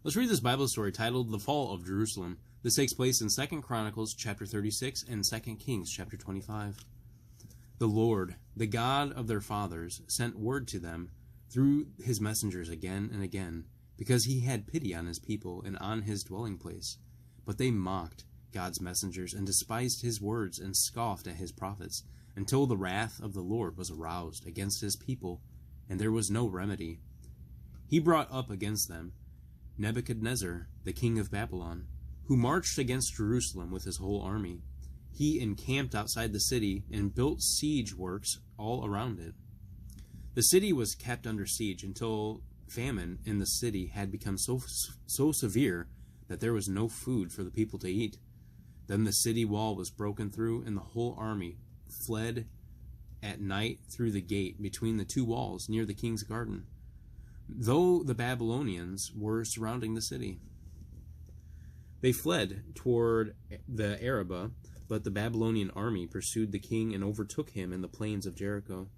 Let's read this Bible story titled The Fall of Jerusalem. This takes place in 2 Chronicles chapter 36 and 2 Kings chapter 25. The Lord, the God of their fathers, sent word to them through his messengers again and again, because he had pity on his people and on his dwelling place. But they mocked God's messengers and despised his words and scoffed at his prophets, until the wrath of the Lord was aroused against his people, and there was no remedy. He brought up against them Nebuchadnezzar, the king of Babylon, who marched against Jerusalem with his whole army. He encamped outside the city and built siege works all around it. The city was kept under siege until famine in the city had become so severe that there was no food for the people to eat. Then the city wall was broken through, and the whole army fled at night through the gate between the two walls near the king's garden, though the Babylonians were surrounding the city. They fled toward the Arabah, but the Babylonian army pursued the king and overtook him in the plains of Jericho.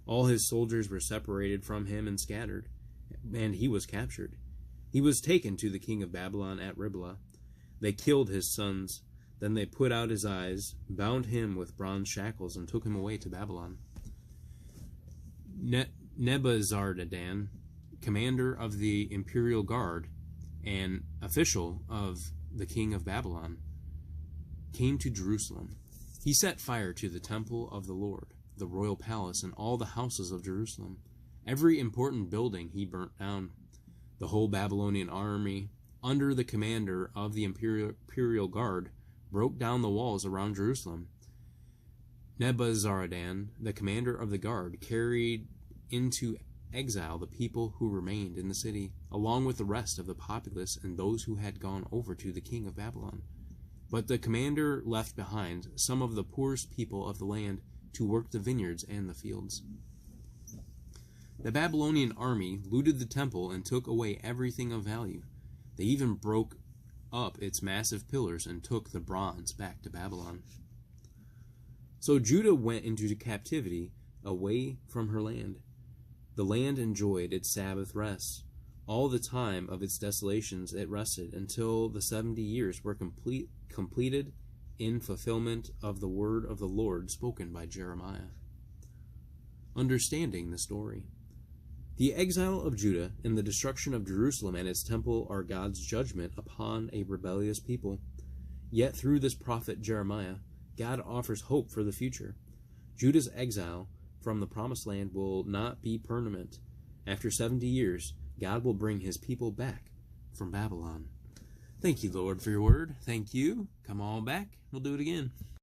All his soldiers were separated from him and scattered, and he was captured. He was taken to the king of Babylon at Riblah. They killed his sons. Then they put out his eyes, bound him with bronze shackles, and took him away to Babylon. Nebuzaradan, commander of the imperial guard and official of the king of Babylon, came to Jerusalem. He set fire to the temple of the Lord, the royal palace, and all the houses of Jerusalem. Every important building he burnt down. The whole Babylonian army, under the commander of the imperial guard, broke down the walls around Jerusalem. Nebuzaradan, the commander of the guard, carried into exile the people who remained in the city, along with the rest of the populace and those who had gone over to the king of Babylon. But the commander left behind some of the poorest people of the land to work the vineyards and the fields. The Babylonian army looted the temple and took away everything of value. They even broke up its massive pillars and took the bronze back to Babylon. So Judah went into captivity away from her land. The land enjoyed its Sabbath rest. All the time of its desolations it rested until the 70 years were completed in fulfillment of the word of the Lord spoken by Jeremiah. Understanding the story. The exile of Judah and the destruction of Jerusalem and its temple are God's judgment upon a rebellious people. Yet through this prophet Jeremiah, God offers hope for the future. Judah's exile from the promised land will not be permanent. After 70 years, God will bring his people back from Babylon. Thank you, Lord, for your word. Thank you. Come on back. We'll do it again.